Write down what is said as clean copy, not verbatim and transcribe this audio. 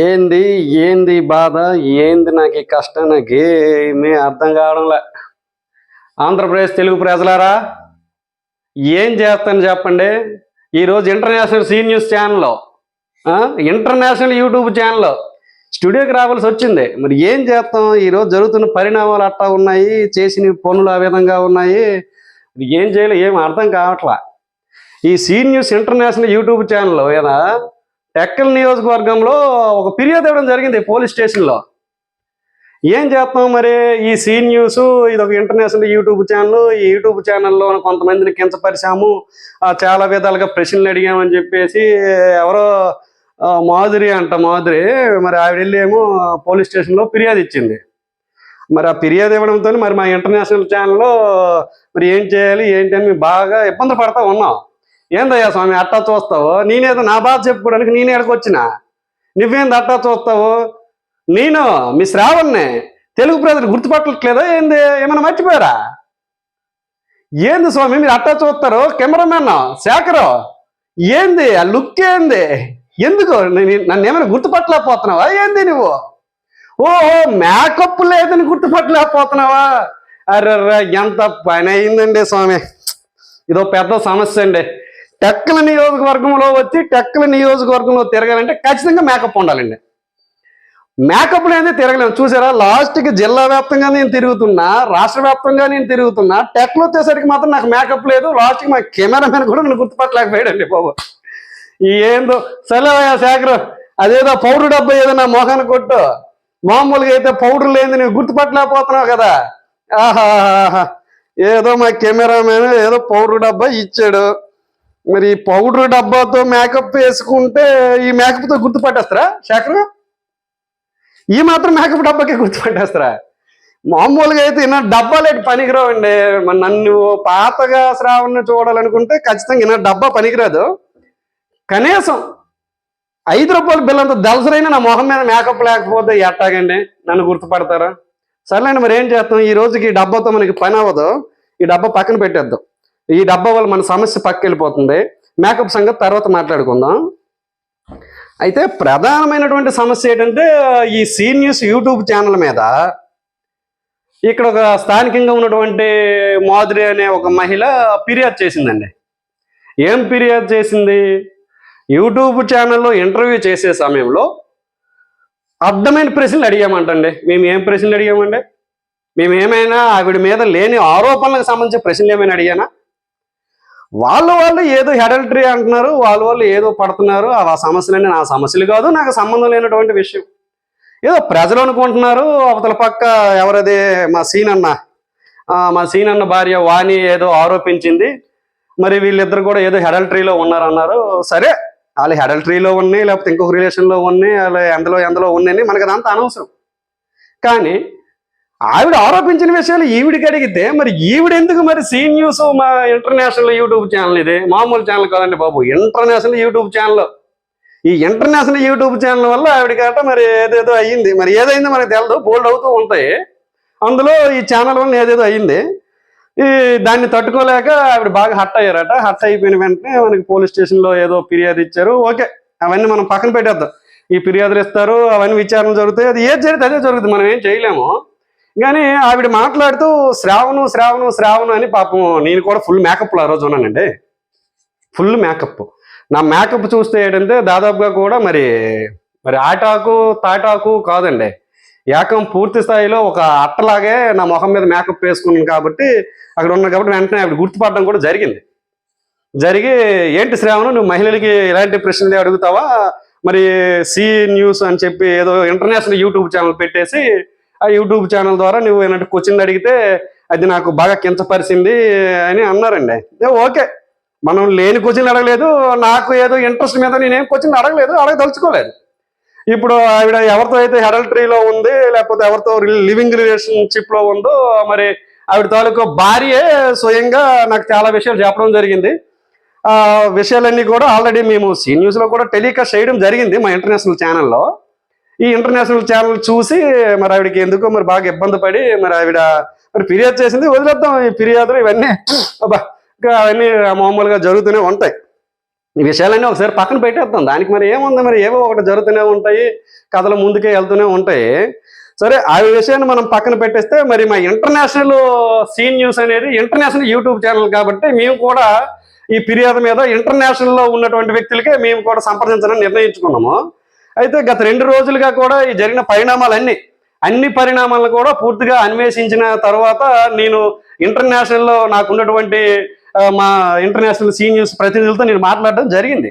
ఏంది ఏంది బాధ, ఏంది నాకు ఈ కష్టం, నాకేమీ అర్థం కావడంలే. ఆంధ్రప్రదేశ్ తెలుగు ప్రజలారా, ఏం చేస్తాను చెప్పండి. ఈరోజు ఇంటర్నేషనల్ సీ న్యూస్ ఛానల్లో, ఇంటర్నేషనల్ యూట్యూబ్ ఛానల్లో స్టూడియోకి రావాల్సి వచ్చింది. మరి ఏం చేస్తాం, ఈరోజు జరుగుతున్న పరిణామాలు అట్టా ఉన్నాయి, చేసిన పనులు ఆ విధంగా ఉన్నాయి. ఏం చేయాలి, ఏం అర్థం కావట్లా. ఈ సీ న్యూస్ ఇంటర్నేషనల్ యూట్యూబ్ ఛానల్లో ఏదా టెక్కల్ నియోజకవర్గంలో ఒక ఫిర్యాదు ఇవ్వడం జరిగింది పోలీస్ స్టేషన్లో. ఏం చేస్తాం మరి, ఈ సీ న్యూస్ ఇది ఒక ఇంటర్నేషనల్ యూట్యూబ్ ఛానల్. ఈ యూట్యూబ్ ఛానల్లో కొంతమందిని కించపరిచాము, చాలా విధాలుగా ప్రశ్నలు అడిగామని చెప్పేసి ఎవరో మాధురి మరి ఆవిడ వెళ్ళి ఏమో పోలీస్ స్టేషన్లో ఫిర్యాదు ఇచ్చింది. మరి ఆ ఫిర్యాదు ఇవ్వడంతో మరి మా ఇంటర్నేషనల్ ఛానల్లో మరి ఏం చేయాలి ఏంటి అని బాగా ఇబ్బంది పడతా ఉన్నాం. ఏందయ్యా స్వామి అట్టా చూస్తావు, నేనేదో నా బాధ చెప్పుకోవడానికి నేను ఎక్కడికి వచ్చినా, నువ్వేంది అట్టా చూస్తావు? నేను మీ శ్రావణ్ణి తెలుగు ప్రజలు గుర్తుపట్టట్లేదా ఏంది, ఏమైనా మర్చిపోయారా ఏంది స్వామి మీరు అట్టా చూస్తారు? కెమెరామెన్ శేఖరు ఏంది ఆ లుక్ ఏంది, ఎందుకు నన్ను ఏమైనా గుర్తుపట్టలేకపోతున్నావా ఏంది నువ్వు? ఓహో మేకప్ లేదని గుర్తుపట్టలేకపోతున్నావా? అర్రర్రా ఎంత పని అయిందండి స్వామి, ఇదో పెద్ద సమస్య అండి. టెక్కల నియోజకవర్గంలో వచ్చి టెక్కల నియోజకవర్గంలో తిరగాలంటే ఖచ్చితంగా మేకప్ ఉండాలండి. మేకప్ లేదే తిరగలేము. చూసారా, లాస్ట్కి జిల్లా వ్యాప్తంగా నేను తిరుగుతున్నా, రాష్ట్ర వ్యాప్తంగా నేను తిరుగుతున్నా, టెక్లో వచ్చేసరికి మాత్రం నాకు మేకప్ లేదు. లాస్ట్కి మా కెమెరామెన్ కూడా నన్ను గుర్తుపట్టలేకపోయాడండి బాబు. ఏందో సెలవయ్యా శేఖర్, అదేదో పౌడర్ డబ్బా ఏదో నా మొహాన్ని కొట్టు, మామూలుగా అయితే పౌడర్ లేని నువ్వు గుర్తుపట్టలేకపోతున్నావు కదా. ఆహా, ఏదో మా కెమెరామెన్ ఏదో పౌడర్ డబ్బా ఇచ్చాడు. మరి ఈ పౌడర్ డబ్బాతో మేకప్ వేసుకుంటే ఈ మేకప్తో గుర్తుపట్టేస్తారా శేఖర్? ఈ మాత్రం మేకప్ డబ్బాకే గుర్తుపట్టేస్తారా? మామూలుగా అయితే ఇన్న డబ్బాలేటి పనికిరావండి. నన్ను పాతగా శ్రావణ్ణి చూడాలనుకుంటే ఖచ్చితంగా ఇన్న డబ్బా పనికిరాదు. కనీసం 5 రూపాయల బిల్ అంత దళసరైన నా మొహం మీద మేకప్ లేకపోతే ఎట్టాగండి నన్ను గుర్తుపడతారా? సర్లేండి, మరి ఏం చేస్తాం, ఈ రోజుకి ఈ డబ్బాతో మనకి పని అవ్వదు. ఈ డబ్బా పక్కన పెట్టేద్దాం. ఈ డబ్బా వల్ల మన సమస్య పక్కకి వెళ్ళిపోతుంది. మేకప్ సంగతి తర్వాత మాట్లాడుకుందాం. అయితే ప్రధానమైనటువంటి సమస్య ఏంటంటే, ఈ సీ న్యూస్ యూట్యూబ్ ఛానల్ మీద ఇక్కడ ఒక స్థానికంగా ఉన్నటువంటి మాధురి అనే ఒక మహిళ ఫిర్యాదు చేసిందండి. ఏం ఫిర్యాదు చేసింది? యూట్యూబ్ ఛానల్లో ఇంటర్వ్యూ చేసే సమయంలో అర్థమైన ప్రశ్నలు అడిగామంటండి. మేము ఏం ప్రశ్నలు అడిగామండి? మేము ఏమైనా ఆవిడ మీద లేని ఆరోపణలకు సంబంధించిన ప్రశ్నలు ఏమైనా అడిగానా? వాళ్ళు ఏదో హెడల్టరీ అంటున్నారు, వాళ్ళు ఏదో పడుతున్నారు. ఆ సమస్యలన్నీ నా సమస్యలు కాదు, నాకు సంబంధం లేనటువంటి విషయం. ఏదో ప్రజలు అనుకుంటున్నారు. అవతల పక్క ఎవరది మా సీనన్న భార్య వాణి ఏదో ఆరోపించింది. మరి వీళ్ళిద్దరు కూడా ఏదో హెడల్టరీలో ఉన్నారన్నారు. సరే, వాళ్ళు హెడల్టరీలో ఉన్నాయి, లేకపోతే ఇంకొక రిలేషన్లో ఉన్నాయి, వాళ్ళు ఎందులో ఉన్నాయి, మనకు అదంతా అనవసరం. కానీ ఆవిడ ఆరోపించిన విషయాలు ఈవిడికి అడిగితే మరి ఈవిడ ఎందుకు మరి సీ న్యూస్ మా ఇంటర్నేషనల్ యూట్యూబ్ ఛానల్, ఇది మామూలు ఛానల్ కాదండి బాబు, ఇంటర్నేషనల్ యూట్యూబ్ ఛానల్. ఈ ఇంటర్నేషనల్ యూట్యూబ్ ఛానల్ వల్ల ఆవిడకట మరి ఏదేదో అయ్యింది. మరి ఏదైందో మనకు తెలదు, బోల్డ్ అవుతూ ఉంటాయి. అందులో ఈ ఛానల్ వల్ల ఏదేదో అయ్యింది. దాన్ని తట్టుకోలేక ఆవిడ బాగా హట్ అయ్యారట. హట్ అయిపోయిన వెంటనే మనకి పోలీస్ స్టేషన్లో ఏదో ఫిర్యాదు ఇచ్చారు. ఓకే, అవన్నీ మనం పక్కన పెట్టేద్దాం. ఈ ఫిర్యాదులు ఇస్తారు, అవన్నీ విచారణ జరుగుతాయి. అది ఏది జరిగితే అదే జరుగుతుంది, మనం ఏం చేయలేము. కానీ ఆవిడ మాట్లాడుతూ శ్రావణు అని, పాపం నేను కూడా ఫుల్ మేకప్లో ఆ రోజు ఉన్నానండి. Full makeup. నా మేకప్ చూస్తే ఏంటంటే దాదాపుగా కూడా మరి ఆటాకు తాటాకు కాదండి, ఏకం పూర్తి స్థాయిలో ఒక అట్టలాగే నా మొహం మీద మేకప్ వేసుకున్నాను. కాబట్టి అక్కడ ఉన్నా కాబట్టి వెంటనే ఆవిడ గుర్తుపడడం కూడా జరిగి ఏంటి శ్రావణు, నువ్వు మహిళలకి ఇలాంటి ప్రశ్నలు అడుగుతావా? మరి సీ న్యూస్ అని చెప్పి ఏదో ఇంటర్నేషనల్ యూట్యూబ్ ఛానల్ పెట్టేసి ఆ యూట్యూబ్ ఛానల్ ద్వారా నువ్వు ఏమంటే క్వశ్చన్ అడిగితే అది నాకు బాగా కించపరిచింది అని అన్నారండి. ఓకే, మనం లేని క్వశ్చన్లు అడగలేదు, నాకు ఏదో ఇంట్రెస్ట్ మీద నేనేం క్వశ్చన్ అడగదలుచుకోలేదు. ఇప్పుడు ఆవిడ ఎవరితో అయితే హెడల్టరీలో ఉంది, లేకపోతే ఎవరితో లివింగ్ రిలేషన్షిప్లో ఉందో, మరి ఆవిడ తాలూకు భార్యే స్వయంగా నాకు చాలా విషయాలు చెప్పడం జరిగింది. ఆ విషయాలన్నీ కూడా ఆల్రెడీ మేము సీ న్యూస్లో కూడా టెలికాస్ట్ చేయడం జరిగింది మా ఇంటర్నేషనల్ ఛానల్లో. ఈ ఇంటర్నేషనల్ ఛానల్ చూసి మరి ఆవిడకి ఎందుకో మరి బాగా ఇబ్బంది పడి మరి ఆవిడ మరి ఫిర్యాదు చేసింది. వదిలేద్దాం ఈ ఫిర్యాదులు, ఇవన్నీ అవన్నీ మామూలుగా జరుగుతూనే ఉంటాయి. ఈ విషయాలన్నీ ఒకసారి పక్కన పెట్టేద్దాం. దానికి మరి ఏముంది, మరి ఏవో ఒకటి జరుగుతూనే ఉంటాయి, కథలు ముందుకే వెళ్తూనే ఉంటాయి. సరే, ఆ విషయాన్ని మనం పక్కన పెట్టేస్తే, మరి మా ఇంటర్నేషనల్ సీ న్యూస్ అనేది ఇంటర్నేషనల్ యూట్యూబ్ ఛానల్ కాబట్టి మేము కూడా ఈ ఫిర్యాదు మీద ఇంటర్నేషనల్లో ఉన్నటువంటి వ్యక్తులకే మేము కూడా సంప్రదించాలని నిర్ణయించుకున్నాము. అయితే గత 2 రోజులుగా కూడా ఈ జరిగిన అన్ని పరిణామాలను కూడా పూర్తిగా అన్వేషించిన తర్వాత నేను ఇంటర్నేషనల్లో నాకున్నటువంటి మా ఇంటర్నేషనల్ సీ న్యూస్ ప్రతినిధులతో నేను మాట్లాడడం జరిగింది.